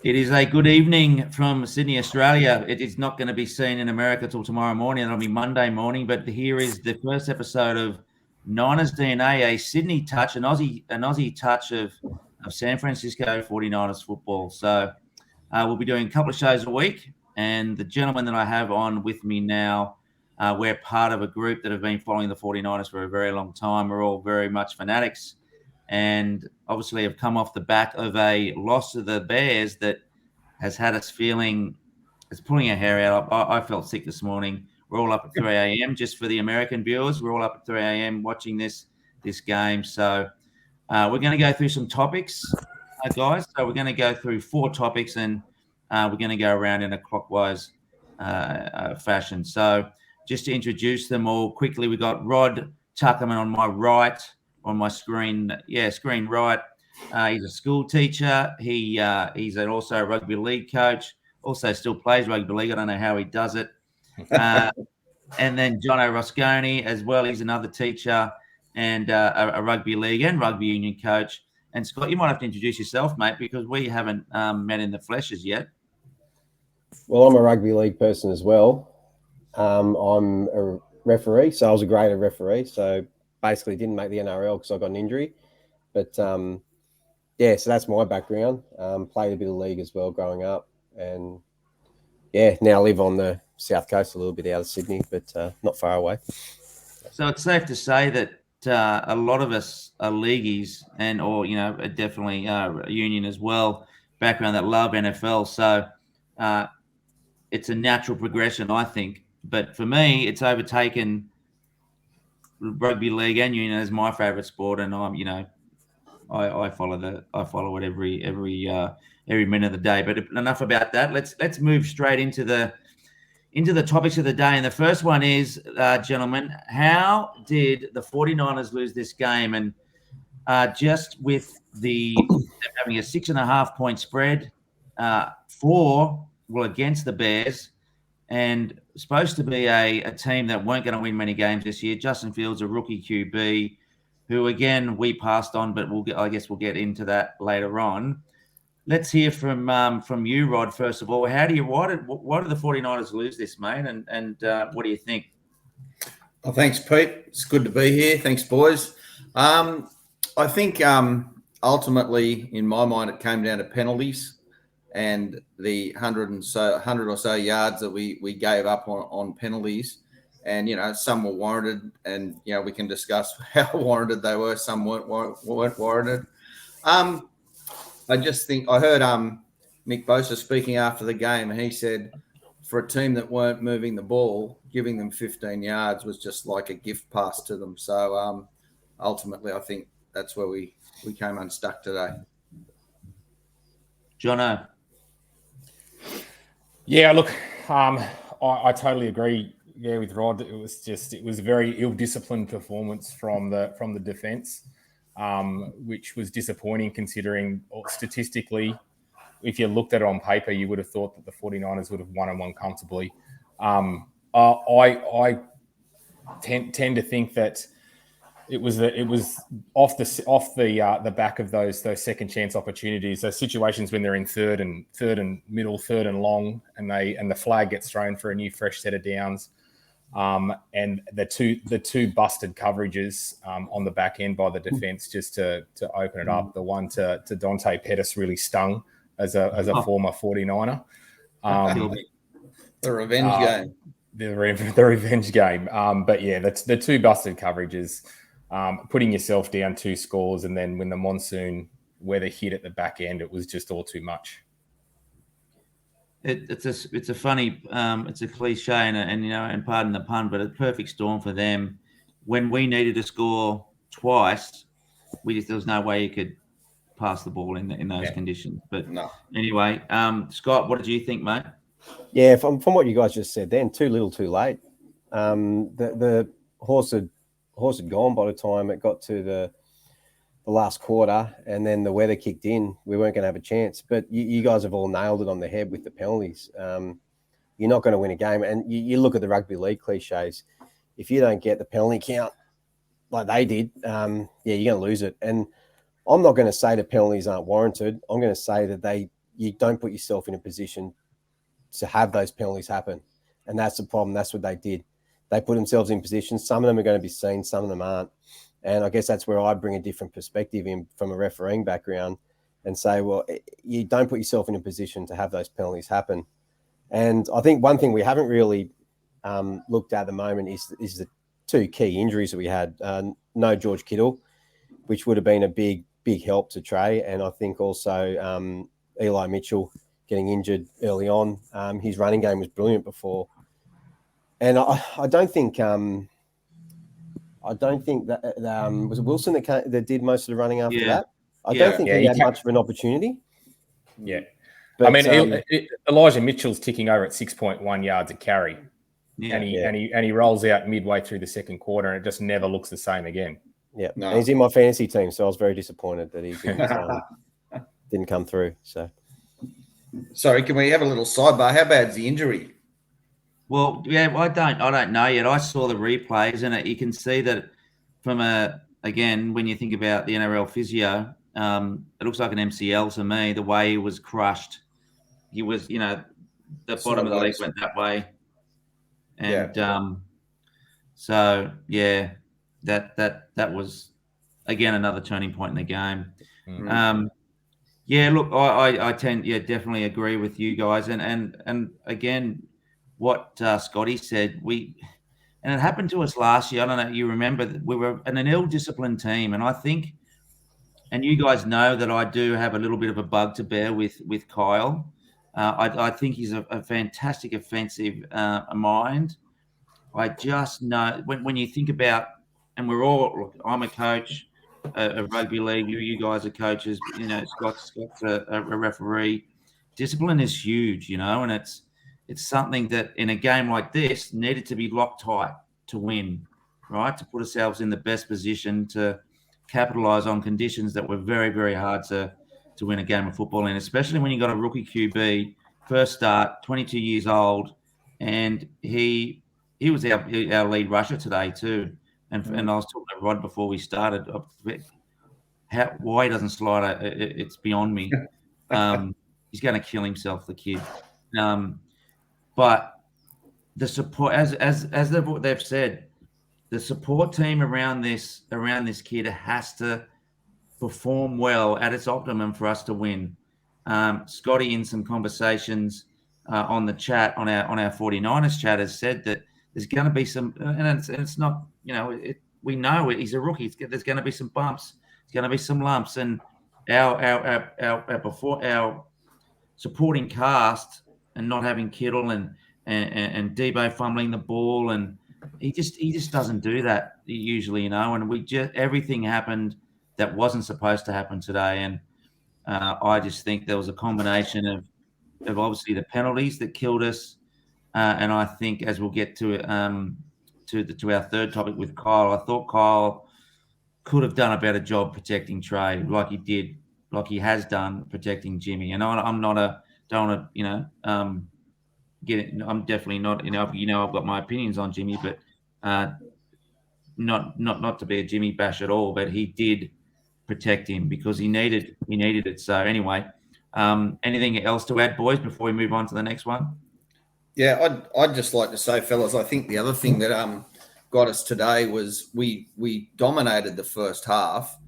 It is a good evening from Sydney, Australia. It is not going to be seen in America till tomorrow morning. It'll be Monday morning. But here is the first episode of Niners DNA, a Sydney touch, an Aussie touch of San Francisco 49ers football. So we'll be doing a couple of shows a week. And the gentleman that I have on with me now, we're part of a group that have been following the 49ers for a very long time. We're all very much fanatics and obviously have come off the back of a loss to the Bears that has had us feeling it's pulling our hair out. I felt sick this morning. We're all up at 3 a.m. just for the American viewers. We're all up at 3 a.m. watching this game. So we're going to go through some topics, guys. So we're going to go through 4 topics and we're going to go around in a clockwise fashion. So just to introduce them all quickly, we got Rod Tuckerman on my right, on my screen. Yeah, screen right. He's a school teacher. He's also a rugby league coach. Also, still plays rugby league. I don't know how he does it. And then John O'Rosconi as well. He's another teacher and a rugby league and rugby union coach. And Scott, you might have to introduce yourself, mate, because we haven't met in the flesh as yet. Well, I'm a rugby league person as well. I'm a referee, so I was a graded referee. So basically didn't make the NRL because I got an injury. But yeah, so that's my background. Played a bit of league as well growing up. And yeah, now live on the south coast a little bit out of Sydney, but not far away. So it's safe to say that a lot of us are leagueies or definitely union as well, background that love NFL. So it's a natural progression, I think. But for me, it's overtaken rugby league and union as my favourite sport, and I follow it every minute of the day. But enough about that. Let's move straight into the topics of the day. And the first one is, gentlemen, how did the 49ers lose this game? And just with them having a 6.5 point spread, 4 against the Bears, and supposed to be a team that weren't going to win many games this year. Justin Fields, a rookie QB, who again we passed on, but I guess we'll get into that later on. Let's hear from you, Rod. First of all, why did the 49ers lose this, mate? And what do you think? Well, thanks, Pete. It's good to be here. Thanks, boys. I think ultimately, in my mind, it came down to penalties and the 100 or so yards that we gave up on penalties. And, some were warranted, and, we can discuss how warranted they were. Some weren't warranted. I just think I heard Nick Bosa speaking after the game, and he said for a team that weren't moving the ball, giving them 15 yards was just like a gift pass to them. So ultimately, I think that's where we came unstuck today. Jono. Yeah, look, I totally agree. Yeah, with Rod, it was a very ill-disciplined performance from the defense, which was disappointing considering statistically, if you looked at it on paper, you would have thought that the 49ers would have won comfortably. I tend to think that it was off the back of those second chance opportunities, those situations when they're in third and middle, third and long, and the flag gets thrown for a new fresh set of downs. And the two busted coverages on the back end by the defense just to open it up. The one to Dante Pettis really stung as a former 49er. The revenge game. The revenge game. But yeah, that's the two busted coverages, putting yourself down 2 scores, and then when the monsoon weather hit at the back end, it was just all too much. It's a funny, it's a cliche and pardon the pun, but a perfect storm for them. When we needed to score twice, there was no way you could pass the ball in those conditions. But no. Anyway, Scott, what did you think, mate? Yeah, from what you guys just said, then too little, too late. The horse had gone by the time it got to the last quarter, and then the weather kicked in. We weren't going to have a chance. But you guys have all nailed it on the head with the penalties. You're not going to win a game. And you look at the rugby league cliches. If you don't get the penalty count like they did, you're going to lose it. And I'm not going to say the penalties aren't warranted. I'm going to say that you don't put yourself in a position to have those penalties happen. And that's the problem. That's what they did. They put themselves in positions. Some of them are going to be seen, some of them aren't. And I guess that's where I bring a different perspective in from a refereeing background and say, well, you don't put yourself in a position to have those penalties happen. And I think one thing we haven't really looked at the moment is the two key injuries that we had. No George Kittle, which would have been a big help to Trey. And I think also Eli Mitchell getting injured early on. His running game was brilliant before. And I don't think that was it Wilson that did most of the running after that. I don't think he had much of an opportunity. Yeah. But, I mean, Elijah Mitchell's ticking over at 6.1 yards a carry. Yeah. And he rolls out midway through the second quarter, and it just never looks the same again. Yeah, no. And he's in my fantasy team, so I was very disappointed that he didn't come through. So, sorry, can we have a little sidebar? How bad's the injury? Well, yeah, I don't know yet. I saw the replays, and you can see that from again, when you think about the NRL physio, it looks like an MCL to me. The way he was crushed, he was, the bottom of the leg went that way, and so yeah, that was again another turning point in the game. Mm-hmm. Yeah, look, I definitely agree with you guys, and again, what Scotty said, and it happened to us last year. I don't know, you remember that we were an ill-disciplined team, and I think, and you guys know that I do have a little bit of a bug to bear with Kyle. I think he's a fantastic offensive mind. I just know when you think about, and we're all, look, I'm a coach of rugby league. You guys are coaches. Scott's a referee. Discipline is huge, and it's something that in a game like this needed to be locked tight to win, right? To put ourselves in the best position to capitalize on conditions that were very, very hard to win a game of football in, especially when you got a rookie QB, first start, 22 years old, and he was our lead rusher today too. And I was talking to Rod before we started. Why he doesn't slide, it's beyond me. He's going to kill himself, the kid. But the support, as they've said, the support team around this kid has to perform well at its optimum for us to win. Scotty, in some conversations on the chat, on our 49ers chat, has said that there's going to be some, and it's not, we know he's a rookie. There's going to be some bumps. There's going to be some lumps, and our supporting cast, and not having Kittle and Debo fumbling the ball, and he just doesn't do that usually, and everything happened that wasn't supposed to happen today. And I just think there was a combination of obviously the penalties that killed us, and I think, as we'll get to our third topic with Kyle, I thought Kyle could have done a better job protecting Trey, like he has done protecting Jimmy. And I'm definitely not, I've got my opinions on Jimmy, but not to be a Jimmy bash at all, but he did protect him because he needed it. So anyway, anything else to add, boys, before we move on to the next one? Yeah, I'd just like to say, fellas, I think the other thing that got us today was we dominated the first half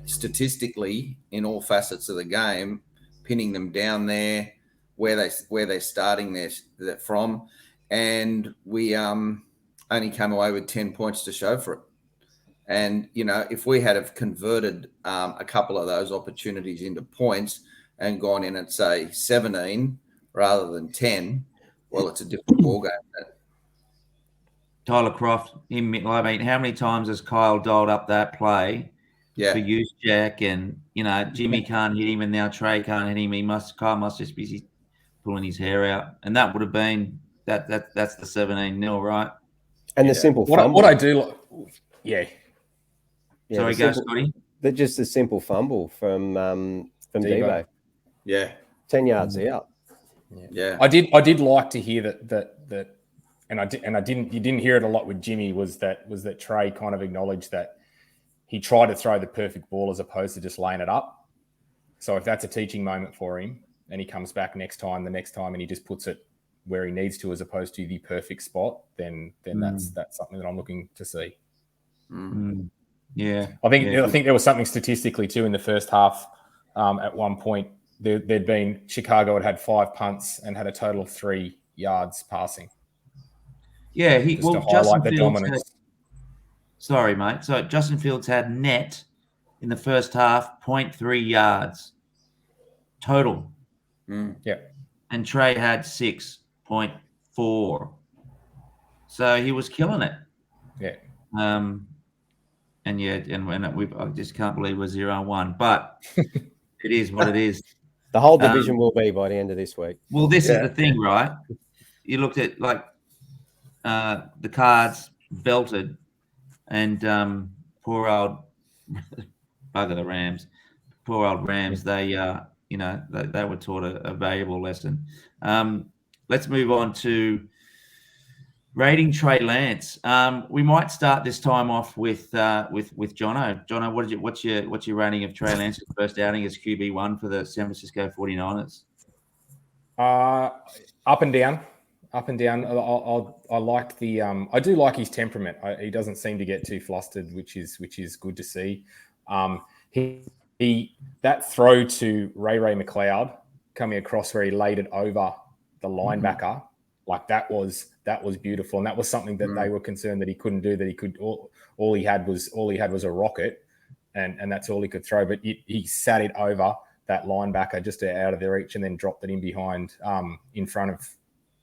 statistically in all facets of the game, pinning them down there where they're starting their from, and we only came away with 10 points to show for it. And if we had have converted a couple of those opportunities into points and gone in at say 17 rather than 10, well, it's a different ballgame. Tyler Croft, how many times has Kyle dialed up that play for use Jack, and Jimmy can't hit him, and now Trey can't hit him. Kyle must just be pulling his hair out, and that would have been that's the 17-0, right? And the simple fumble. What I do, Sorry, go Scotty. Just a simple fumble from Debo. Yeah, 10 yards out. Yeah. I did like to hear that, and you didn't hear it a lot with Jimmy. Was that Trey kind of acknowledged that he tried to throw the perfect ball as opposed to just laying it up. So if that's a teaching moment for him, and he comes back the next time, and he just puts it where he needs to, as opposed to the perfect spot, then that's something that I'm looking to see. Yeah, I think there was something statistically too in the first half. At one point, there'd been Chicago had 5 punts and had a total of 3 yards passing. Yeah, to highlight the dominance. Sorry, mate. So Justin Fields had net in the first half 0.3 yards total. Yeah. And Trey had 6.4. So he was killing it. Yeah. And I just can't believe we're 0-1, but it is what it is. The whole division will be by the end of this week. Well, this is the thing, right? You looked at the Cards belted, and poor old bugger the Rams. Poor old Rams. They were taught a valuable lesson. Let's move on to rating Trey Lance. We might start this time off with Jono. Jono, what's your rating of Trey Lance's first outing as QB1 for the San Francisco 49ers? Up and down. I like the. I do like his temperament. He doesn't seem to get too flustered, which is good to see. He that throw to Ray McLeod coming across where he laid it over the linebacker. Like that was beautiful, and that was something that they were concerned that he couldn't do. That he could all he had was a rocket, and that's all he could throw. But he sat it over that linebacker just out of their reach, and then dropped it in behind, in front of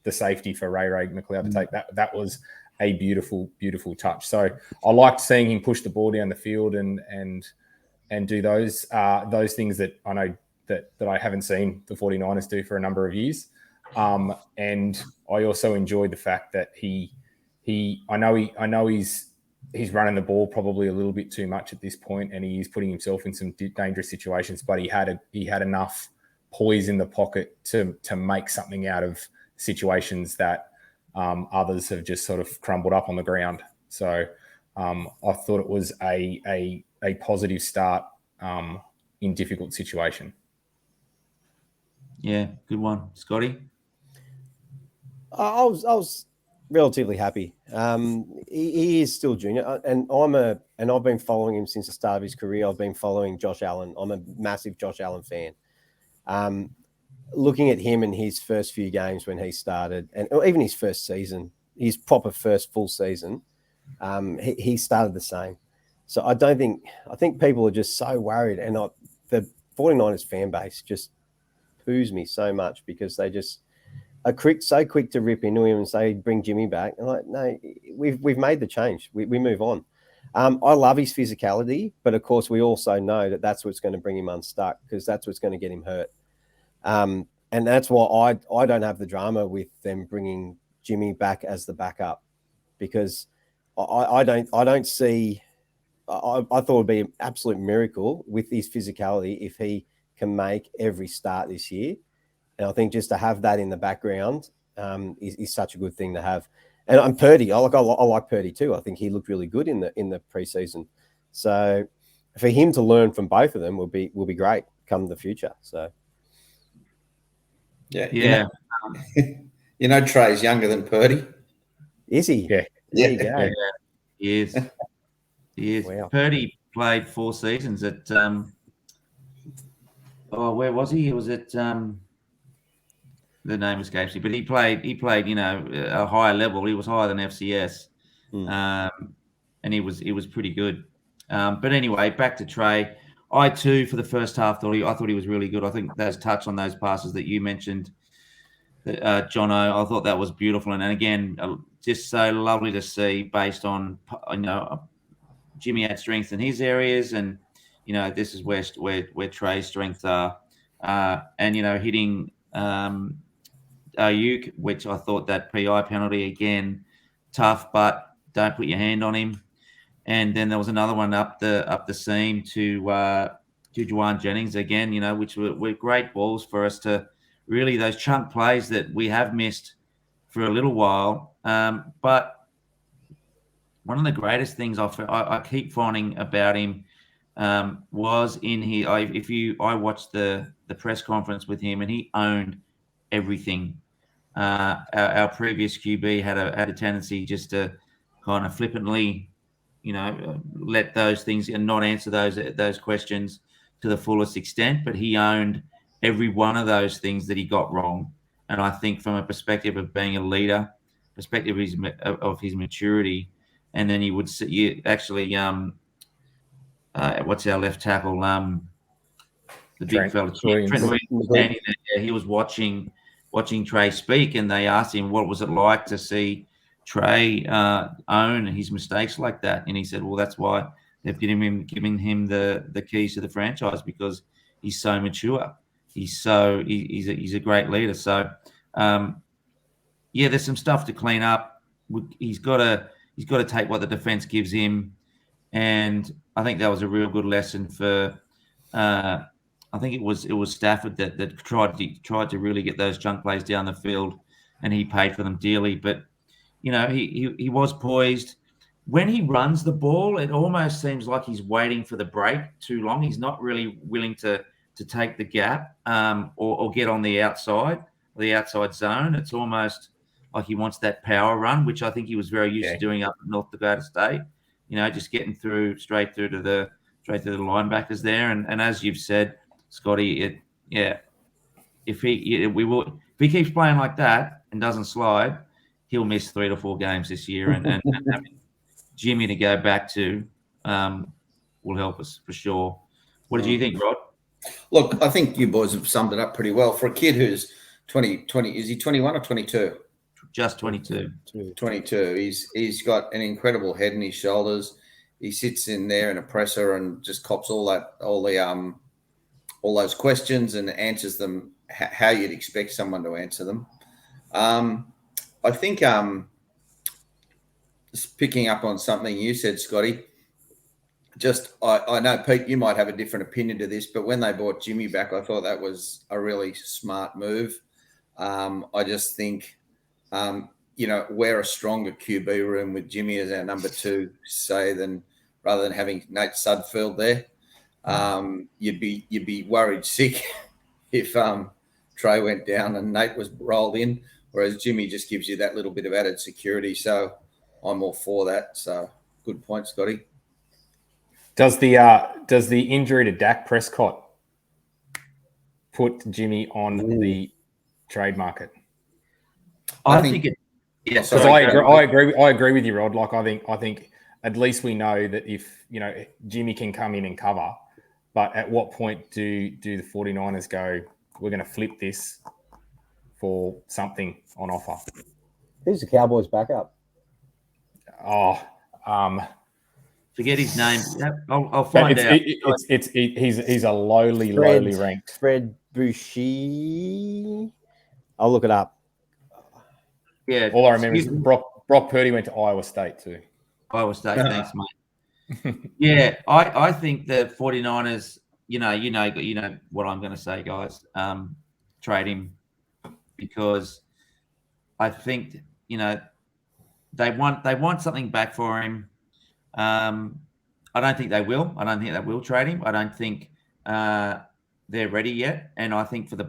the safety for Ray McLeod to take. That was a beautiful touch. So I liked seeing him push the ball down the field and do those things that I know that I haven't seen the 49ers do for a number of years. And I also enjoyed the fact that I know he's running the ball probably a little bit too much at this point, and he is putting himself in some dangerous situations, but he had enough poise in the pocket to make something out of situations that others have just sort of crumbled up on the ground. So I thought it was a positive start in difficult situation. Yeah, good one, Scotty. I was relatively happy. He is still junior, and I've been following him since the start of his career. I've been following Josh Allen. I'm a massive Josh Allen fan. Looking at him in his first few games when he started, and even his first season, his proper first full season, he started the same. So I think people are just so worried, and the 49ers fan base just poos me so much because they just are so quick to rip into him and say, bring Jimmy back. And like, no, we've made the change. We move on. I love his physicality, but of course we also know that that's what's going to bring him unstuck, because that's what's going to get him hurt. And that's why I don't have the drama with them bringing Jimmy back as the backup, because I don't see. I thought it'd be an absolute miracle with his physicality if he can make every start this year. And I think just to have that in the background is such a good thing to have. And Purdy, I like Purdy too. I think he looked really good in the preseason. So for him to learn from both of them will be great come the future. So yeah. Trey's younger than Purdy. Is he? Yeah. There you go. Yeah, he is. He is. Wow. Purdy played 4 seasons at where was he? He was at the name escapes me, but he played, a higher level. He was higher than FCS. And he was pretty good. But anyway, back to Trey. I too, for the first half, thought he was really good. I think those touch on those passes that you mentioned, Jono, I thought that was beautiful. And again, just so lovely to see, based on, Jimmy had strength in his areas, and this is where Trey's strengths are, and hitting Ayuk, which I thought that PI penalty again, tough, but don't put your hand on him. And then there was another one up the seam to Juwan Jennings again, which were great balls for us to really, those chunk plays that we have missed for a little while. But one of the greatest things I keep finding about him, was in here. I watched the press conference with him, and he owned everything. Our previous QB had a tendency just to kind of flippantly, let those things and not answer those questions to the fullest extent. But he owned every one of those things that he got wrong. And I think from a perspective of being a leader, perspective of his maturity, and then he would actually what's our left tackle? The big fella, Trent Williams, standing there. He was watching Trey speak, and they asked him what was it like to see Trey own his mistakes like that, and he said, "Well, that's why they've given him the keys to the franchise, because he's so mature. He's a great leader." So, there's some stuff to clean up. He's got to take what the defense gives him, and I think that was a real good lesson for. I think it was Stafford that tried to really get those chunk plays down the field, and he paid for them dearly. But he was poised. When he runs the ball, it almost seems like he's waiting for the break too long. He's not really willing to take the gap or get on the outside zone. It's almost like he wants that power run, which I think he was very used to doing up at North Dakota State. Just getting straight through to the linebackers there. And as you've said, Scotty, if he keeps playing like that and doesn't slide, he'll miss 3 to 4 games this year. And having Jimmy to go back to will help us for sure. What did you think, Rod? Look, I think you boys have summed it up pretty well. For a kid who's 20, is he 21 or 22? Just 22. 22. He's got an incredible head and his shoulders. He sits in there in a presser and just cops all those questions and answers them how you'd expect someone to answer them. I think just picking up on something you said, Scotty, I know, Pete, you might have a different opinion to this, but when they brought Jimmy back, I thought that was a really smart move. I just think, we're a stronger QB room with Jimmy as our number 2, rather than having Nate Sudfeld there. You'd be worried sick if Trey went down and Nate was rolled in, whereas Jimmy just gives you that little bit of added security. So I'm all for that. So good point, Scotty. Does the injury to Dak Prescott put Jimmy on the trade market? I think it. Yeah, because I agree with you, Rod. Like I think at least we know that if Jimmy can come in and cover, but at what point do the 49ers go, we're going to flip this for something on offer? Who's the Cowboys' backup? Forget his name. I'll find out. He's a lowly ranked. Fred Boucher. I'll look it up. Yeah. All I remember is Brock Purdy went to Iowa State too. Iowa State, thanks, mate. Yeah, I think the 49ers, you know what I'm going to say, guys. Trade him, because I think they want something back for him. I don't think they will. I don't think they will trade him. I don't think they're ready yet. And I think for the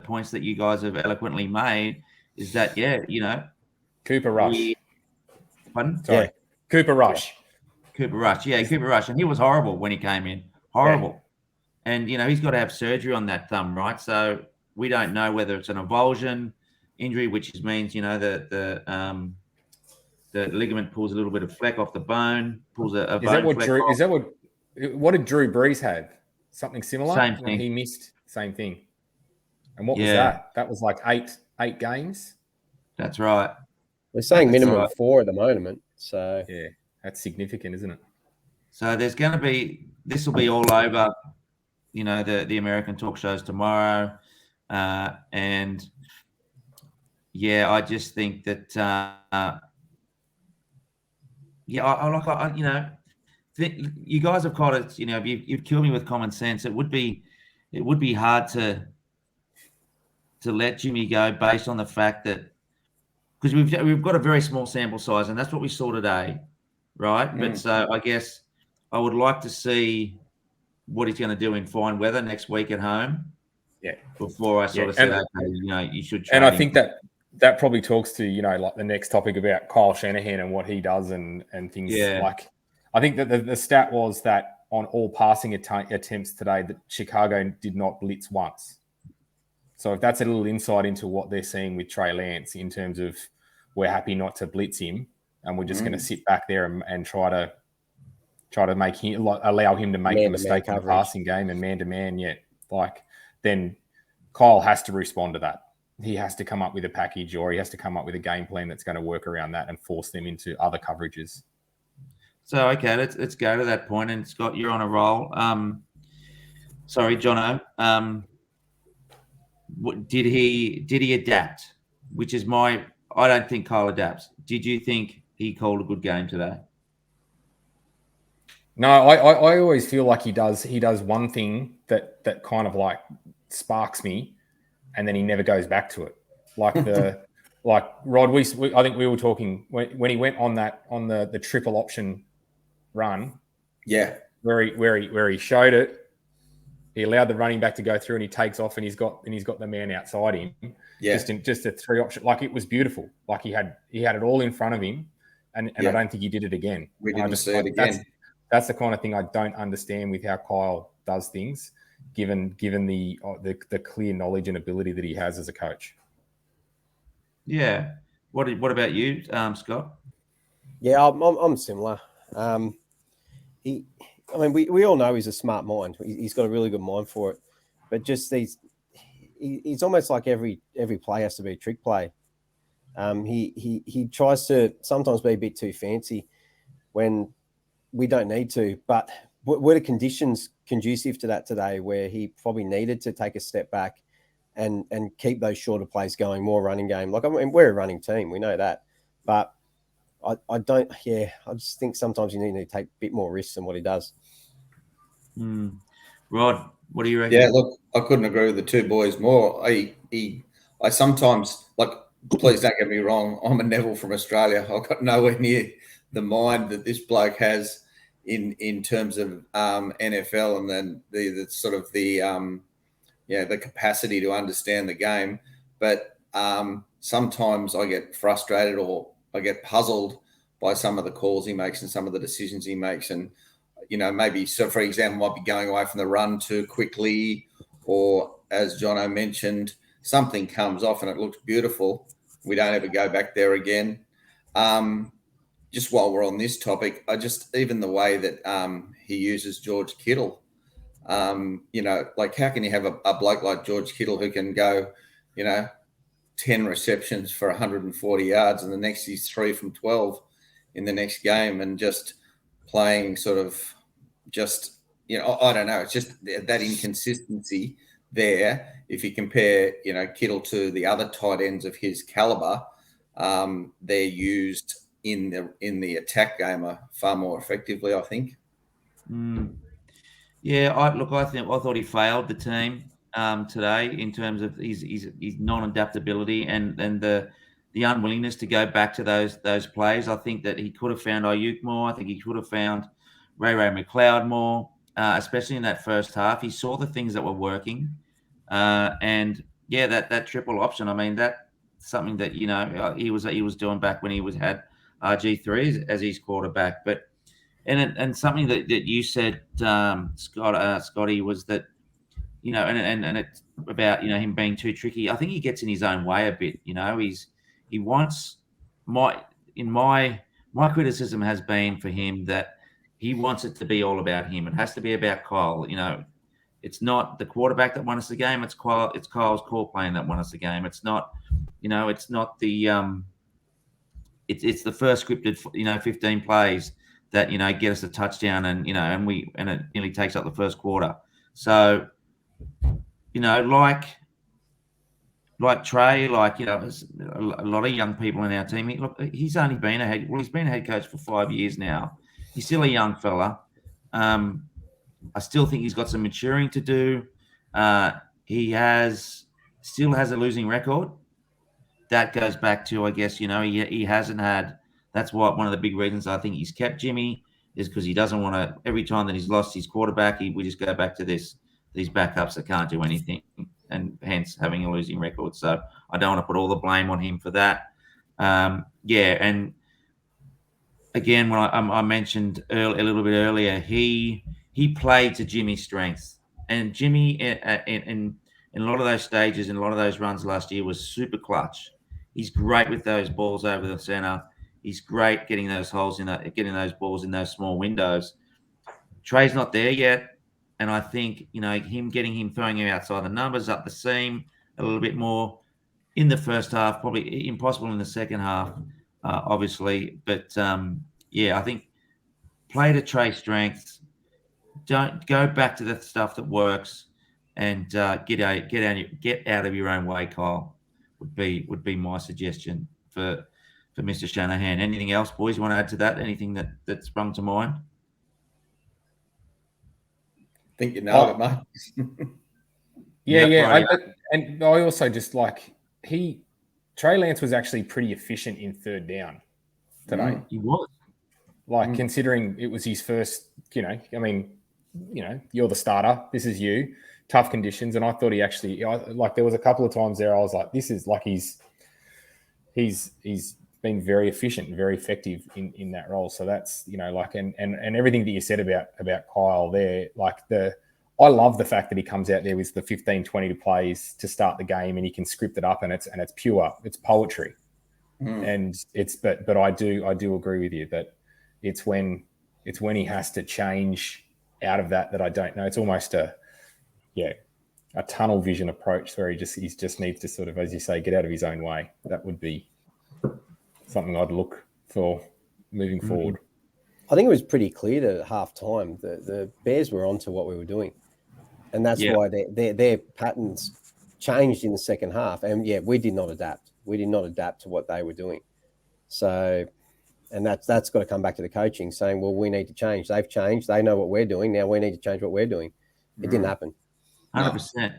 points that you guys have eloquently made is that Cooper Rush. Pardon? Sorry. Yeah. Cooper Rush. Cooper Rush, and he was horrible when he came in. Horrible. Yeah. And he's got to have surgery on that thumb, right? So we don't know whether it's an avulsion injury, which means the ligament pulls a little bit of fleck off the bone, pulls a bone fleck off. What did Drew Brees have? Something similar? Same thing. He missed same thing. And what was that? That was like eight games. That's right. We're saying minimum of 4 at the moment. So yeah, that's significant, isn't it? So this will be all over, the American talk shows tomorrow. And I just think that, you guys have caught it. You've killed me with common sense. It would be hard to let Jimmy go based on the fact that, because we've got a very small sample size, and that's what we saw today, right? But so I guess I would like to see what he's going to do in fine weather next week at home. Yeah. Before I sort of said, okay, you should trade And I him. think that probably talks to, like the next topic about Kyle Shanahan and what he does and things like. I think that the stat was that on all passing attempts today, that Chicago did not blitz once. So if that's a little insight into what they're seeing with Trey Lance in terms of we're happy not to blitz him and we're just going to sit back there and try to make him allow him to make a mistake in the passing game and man-to-man. Then Kyle has to respond to that. He has to come up with a package, or he has to come up with a game plan that's going to work around that and force them into other coverages. So, okay, let's go to that point. And Scott, you're on a roll. Sorry, Jono. Did he adapt? Which is I don't think Kyle adapts. Did you think he called a good game today? No, I always feel like he does one thing that kind of like sparks me, and then he never goes back to it. Like like Rod, I think we were talking when he went on the triple option run. Yeah. Where he showed it. He allowed the running back to go through, and he takes off, and he's got the man outside him. Yeah. Just a 3 option. Like, it was beautiful. Like, he had it all in front of him, and I don't think he did it again. We didn't see it again. That's the kind of thing I don't understand with how Kyle does things, given the clear knowledge and ability that he has as a coach. Yeah. What about you, Scott? Yeah, I'm similar. We all know he's a smart mind. He's got a really good mind for it, but just he's almost like every play has to be a trick play. He tries to sometimes be a bit too fancy when we don't need to. But were the conditions conducive to that today, where he probably needed to take a step back and keep those shorter plays going, more running game? Like, I mean, we're a running team, we know that, but I don't. Yeah, I just think sometimes you need to take a bit more risks than what he does. Rod, what do you reckon? Yeah, look, I couldn't agree with the two boys more. I sometimes, like, please don't get me wrong, I'm a Neville from Australia. I've got nowhere near the mind that this bloke has in terms of NFL, and then the sort of the capacity to understand the game. But sometimes I get frustrated, or I get puzzled by some of the calls he makes and some of the decisions he makes. And, maybe, so for example, might be going away from the run too quickly, or, as Jono mentioned, something comes off and it looks beautiful. We don't ever go back there again. Just while we're on this topic, even the way that he uses George Kittle, like, how can you have a bloke like George Kittle who can go, 10 receptions for 140 yards, and the next he's 3 from 12 in the next game, and just playing sort of I don't know. It's just that inconsistency there. If you compare, Kittle to the other tight ends of his caliber, they're used in the attack game far more effectively, I think. Yeah, I thought he failed the team today in terms of his non-adaptability and the unwillingness to go back to those plays. I think that he could have found Ayuk more. I think he could have found Ray McLeod more, especially in that first half. He saw the things that were working, and yeah, that triple option. I mean, that's something that he was doing back when he had RG3 as his quarterback. But and something that you said, Scotty, was that and it's about him being too tricky. I think he gets in his own way a bit. He wants my criticism has been for him that he wants it to be all about him. It has to be about Kyle. It's not the quarterback that won us the game. It's Kyle's call playing that won us the game. It's not, it's not the it's the first scripted 15 plays that get us a touchdown, and it nearly takes up the first quarter. So like Trey, a lot of young people in our team. He's only been he's been a head coach for 5 years now. He's still a young fella. I still think he's got some maturing to do. He still has a losing record. That goes back to, I guess, he hasn't had. That's one of the big reasons I think he's kept Jimmy. is because he doesn't want to. Every time that he's lost his quarterback, we just go back to these backups that can't do anything, and hence having a losing record. So I don't want to put all the blame on him for that. And again, when I mentioned a little bit earlier, he played to Jimmy's strengths, and Jimmy in a lot of those stages and a lot of those runs last year was super clutch. He's great with those balls over the center. He's great getting those holes getting those balls in those small windows. Trey's not there yet, and I think him throwing him outside the numbers, up the seam a little bit more in the first half, probably impossible in the second half, obviously. But I think play to Trey's strengths. Don't go back to the stuff that works, and get out of your own way, Kyle. Would be my suggestion for Mr. Shanahan. Anything else, boys, you want to add to that? Anything that sprung to mind? I think you nailed it, mate. I also just Trey Lance was actually pretty efficient in third down today. He was. Considering it was his first, you're the starter. This is you. Tough conditions. And I thought he actually, there was a couple of times there I was like, this is like he's been very efficient and very effective in that role. So that's, and everything that you said about Kyle there, I love the fact that he comes out there with the 15, 20 plays to start the game, and he can script it up, and it's pure, it's poetry. And but I do agree with you that it's when he has to change out of that I don't know. It's almost a tunnel vision approach where he just needs to sort of, as you say, get out of his own way. That would be something I'd look for moving forward. I think it was pretty clear that at half time the Bears were onto what we were doing. And that's why their patterns changed in the second half. And we did not adapt. We did not adapt to what they were doing. So, and that's got to come back to the coaching, saying, well, we need to change. They've changed. They know what we're doing. Now we need to change what we're doing. It didn't happen. 100%.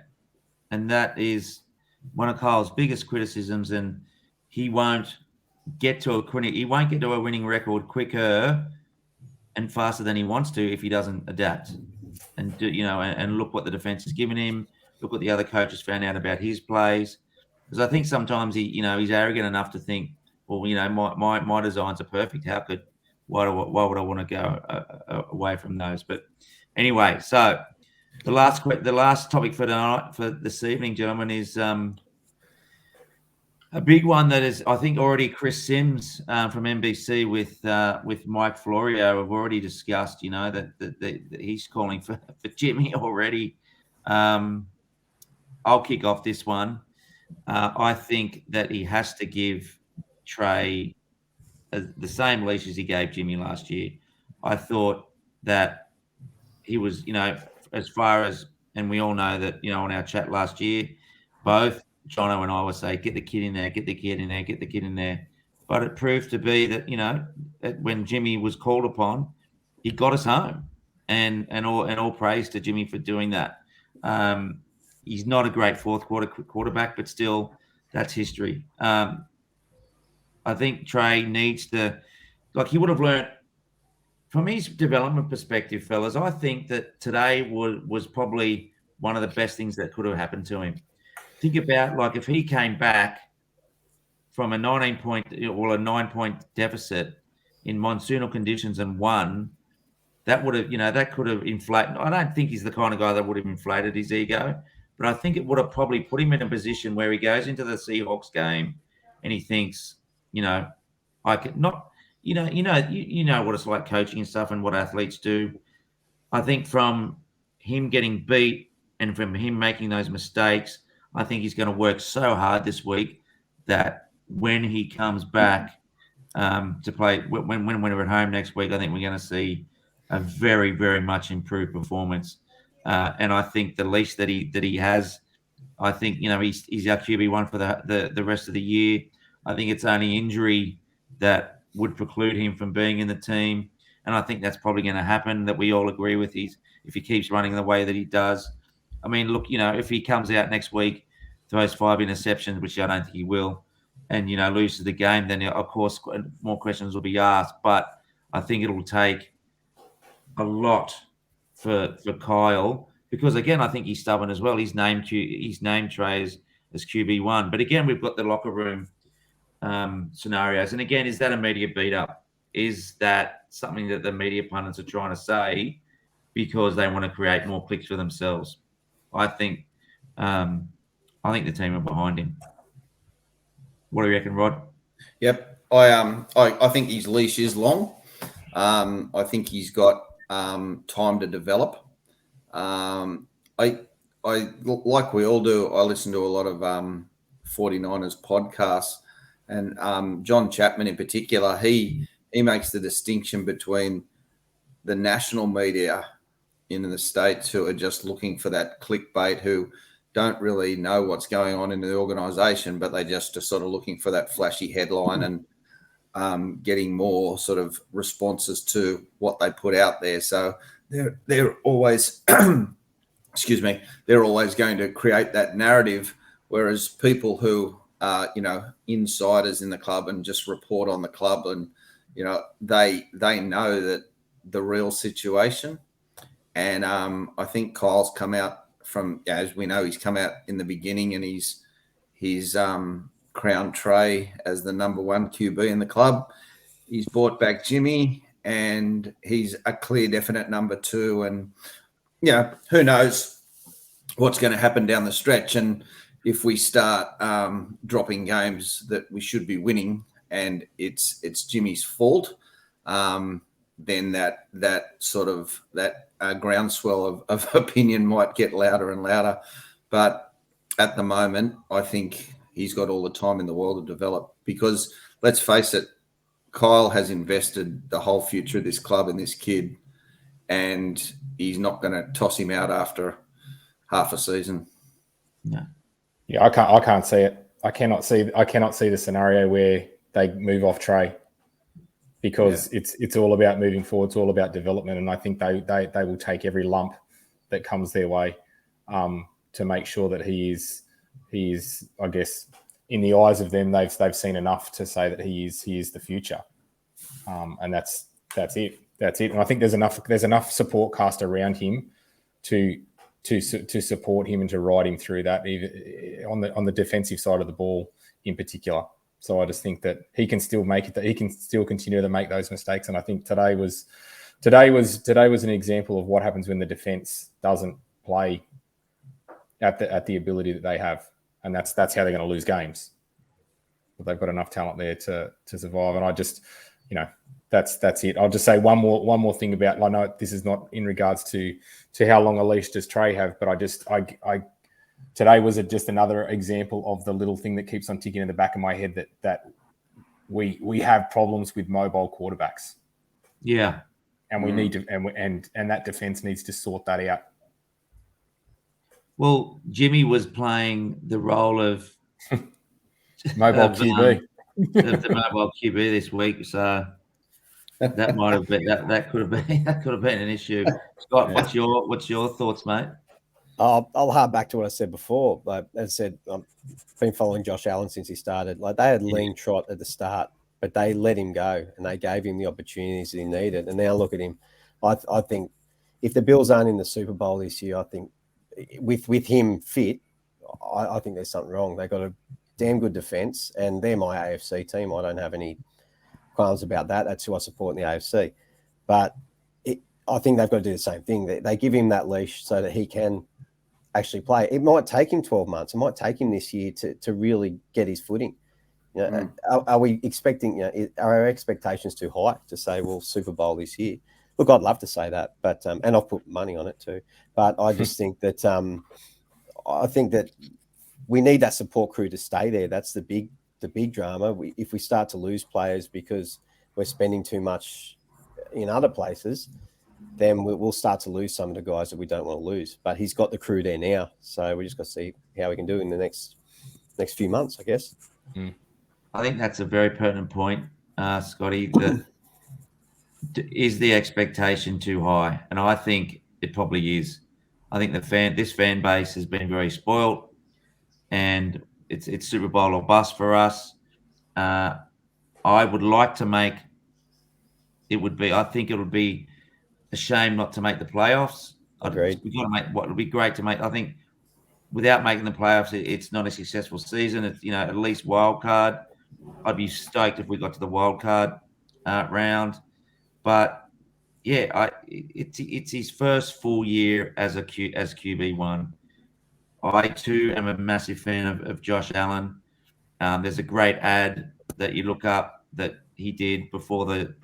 And that is one of Kyle's biggest criticisms. And he won't get to a winning record quicker and faster than he wants to if he doesn't adapt. And and look what the defense has given him. Look what the other coaches found out about his plays. Because I think sometimes he's arrogant enough to think, well, my designs are perfect. Why would I want to go away from those? But anyway, so the last topic for this evening, gentlemen, is a big one that is, I think, already Chris Sims from NBC with Mike Florio have already discussed. That he's calling for Jimmy already. I'll kick off this one. I think that he has to give Trey the same leash as he gave Jimmy last year. I thought that he was, as far as, and we all know that, on our chat last year, both Jono and I would say, get the kid in there, get the kid in there, get the kid in there. But it proved to be that, when Jimmy was called upon, he got us home. And all praise to Jimmy for doing that. He's not a great fourth quarter quarterback, but still, that's history. I think Trey needs to, he would have learned from his development perspective, fellas. I think that today was probably one of the best things that could have happened to him. Think about if he came back from a 9-point deficit in monsoonal conditions and won. That would have, that could have inflated. I don't think he's the kind of guy that would have inflated his ego, but I think it would have probably put him in a position where he goes into the Seahawks game and he thinks, I could not, you know what it's like coaching and stuff and what athletes do. I think from him getting beat and from him making those mistakes, I think he's going to work so hard this week that when he comes back to play, when we're at home next week, I think we're going to see a very, very much improved performance. And I think the leash that he has, I think, he's our QB1 for the rest of the year. I think it's only injury that would preclude him from being in the team. And I think that's probably going to happen, that we all agree with if he keeps running the way that he does. I mean, look, if he comes out next week, throws 5 interceptions, which I don't think he will, and, loses the game, then, of course, more questions will be asked. But I think it'll take a lot for Kyle because again, I think he's stubborn as well. He's named Trey as QB1, but again, we've got the locker room scenarios. And again, is that a media beat up? Is that something that the media pundits are trying to say because they want to create more clicks for themselves? I think the team are behind him. What do you reckon, Rod? Yep, I think his leash is long. I think he's got time to develop. I like we all do. I listen to a lot of 49ers podcasts, and John Chapman in particular. He makes the distinction between the national media in the States who are just looking for that clickbait, who don't really know what's going on in the organization, but they just are sort of looking for that flashy headline and getting more sort of responses to what they put out there. So they're always, excuse me, they're always going to create that narrative, whereas people who are, insiders in the club and just report on the club and, they know that the real situation. And I think Kyle's come out from, as we know, he's come out in the beginning and he's crowned Trey as the number one QB in the club. He's brought back Jimmy and he's a clear, definite number two. And, who knows what's going to happen down the stretch. And if we start dropping games that we should be winning and it's Jimmy's fault, then that sort of groundswell of opinion might get louder and louder. But at the moment, I think he's got all the time in the world to develop because let's face it, Kyle has invested the whole future of this club in this kid, and he's not going to toss him out after half a season. No. Yeah, I can't see it. I cannot see the scenario where they move off Trey because it's all about moving forward. It's all about development, and I think they will take every lump that comes their way to make sure that he is, I guess, in the eyes of them, they've seen enough to say that he is the future, and that's it. That's it. And I think there's enough support cast around him to support him and to ride him through that, even on the defensive side of the ball in particular. So I just think that he can still make it, that he can still continue to make those mistakes. And I think today was an example of what happens when the defense doesn't play at the ability that they have. And that's how they're going to lose games. But they've got enough talent there to survive. And I just, that's it. I'll just say one more thing about, I know this is not in regards to how long a leash does Trey have, but I today was just another example of the little thing that keeps on ticking in the back of my head that we have problems with mobile quarterbacks. Yeah. And we need to, and that defense needs to sort that out. Well, Jimmy was playing the role of mobile QB. Of the mobile QB this week, so that might have been that could have been an issue. Scott, what's your thoughts, mate? I'll hark back to what I said before. Like as I said, I've been following Josh Allen since he started. Like they had lean trot at the start, but they let him go and they gave him the opportunities that he needed. And now look at him. I think if the Bills aren't in the Super Bowl this year, I think with him fit, I think there's something wrong. They got a damn good defense, and they're my AFC team. I don't have any qualms about that. That's who I support in the AFC. But I think they've got to do the same thing. They give him that leash so that he can actually play. It might take him 12 months. It might take him this year to really get his footing. Are we expecting, are our expectations too high to say, well, Super Bowl this year? Look, I'd love to say that, but and I've put money on it too. But I just think that we need that support crew to stay there. That's the big drama. If we start to lose players because we're spending too much in other places, then we'll start to lose some of the guys that we don't want to lose. But he's got the crew there now, so we just got to see how we can do in the next few months, I guess. I think that's a very pertinent point, Scotty. Is the expectation too high? And I think it probably is. I think this fan base has been very spoiled, and it's Super Bowl or bust for us. I would like to make it would be. I think it would be a shame not to make the playoffs. Agreed. We've got to make what would be great to make. I think without making the playoffs, it's not a successful season. It's at least wild card. I'd be stoked if we got to the wild card round, but yeah, it's his first full year as QB1. I too am a massive fan of Josh Allen. There's a great ad that you look up that he did before the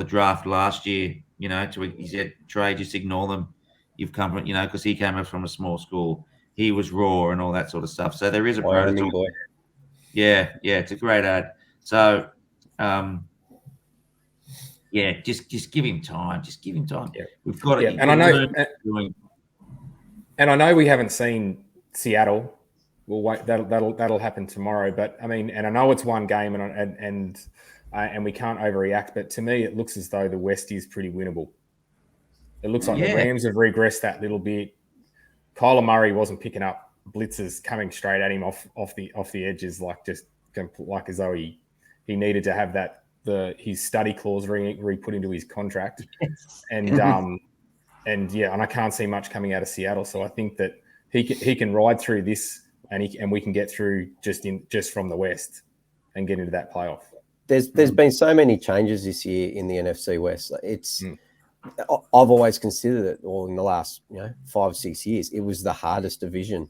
draft last year. He said, "Trey, just ignore them. You've come from because he came up from a small school. He was raw and all that sort of stuff. So there is a Wyoming protocol. boy. Yeah, it's a great ad. So, yeah, just give him time. Just give him time. Yeah. We've got it. Yeah. And I know we haven't seen Seattle. We'll wait. That'll happen tomorrow. But I mean, and I know it's one game, and we can't overreact. But to me, it looks as though the West is pretty winnable. It looks like the Rams have regressed that little bit. Kyler Murray wasn't picking up blitzes coming straight at him off the edges, like as though he needed to have his study clause re-put into his contract. And I can't see much coming out of Seattle. So I think that he can ride through this, and we can get through just from the West and get into that playoff. There's been so many changes this year in the NFC West. I've always considered it, or in the last 5 or 6 years, it was the hardest division.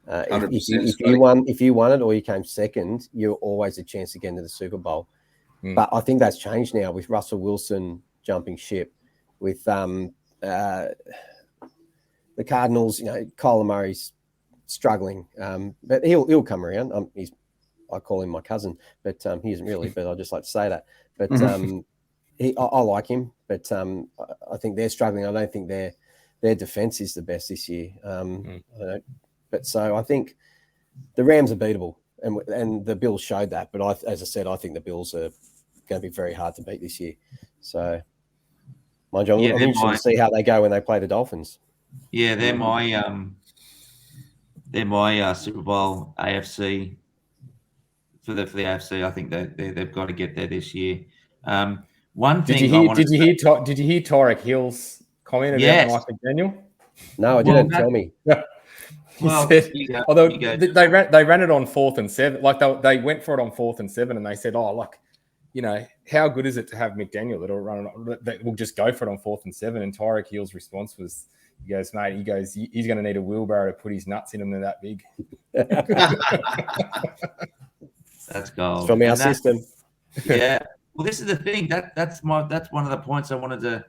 If you won it or you came second, you're always a chance to get into the Super Bowl. But I think that's changed now with Russell Wilson jumping ship, with the Cardinals. Kyler Murray's struggling, but he'll come around. I call him my cousin, but he isn't really. But I just like to say that. But I like him, but I think they're struggling. I don't think their defense is the best this year. I don't know. But so I think the Rams are beatable, and the Bills showed that. But as I said, I think the Bills are going to be very hard to beat this year. So, mind you, I'm interested to see how they go when they play the Dolphins. Yeah, they're my Super Bowl AFC for the AFC. I think they've got to get there this year. One thing did you hear Tyreek Hill's comment about Mike McDaniel? No, I didn't. Tell me. Said, although they ran it on 4th and 7, like they went for it on 4th and 7, and they said, "Oh, like, how good is it to have McDaniel that'll run it? That will just go for it on 4th and 7." And Tyreek Hill's response was, "He goes, mate. He's going to need a wheelbarrow to put his nuts in them. They're that big." That's gold. It's from our system. Yeah. Well, this is the thing. That's one of the points I wanted to,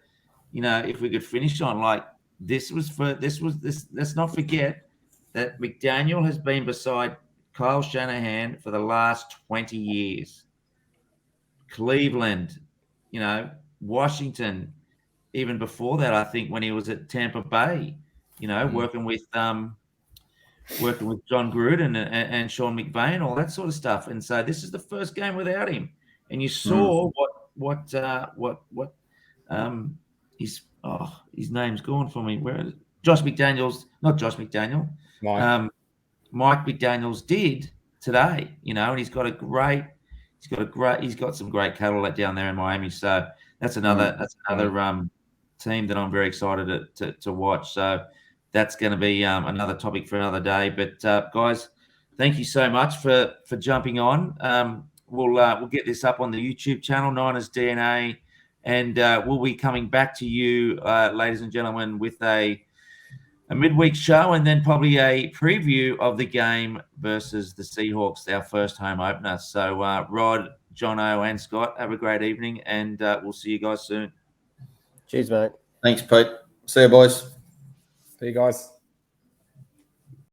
if we could finish on. Like this. Let's not forget that McDaniel has been beside Kyle Shanahan for the last 20 years. Cleveland, Washington, even before that, I think when he was at Tampa Bay, working with John Gruden and Sean McVay and all that sort of stuff. And so this is the first game without him. And you saw his name's gone for me. Where is it? Josh McDaniels, not Josh McDaniel. Mike McDaniels did today, and he's got some great cattle down there in Miami. So that's another team that I'm very excited to watch. So that's going to be another topic for another day. But guys, thank you so much for jumping on. We'll get this up on the YouTube channel, Niners DNA, and we'll be coming back to you, ladies and gentlemen, with a midweek show and then probably a preview of the game versus the Seahawks, our first home opener. So Rod, Jono, and Scott, have a great evening, and we'll see you guys soon. Cheers, mate. Thanks, Pete. See you, boys. See you guys.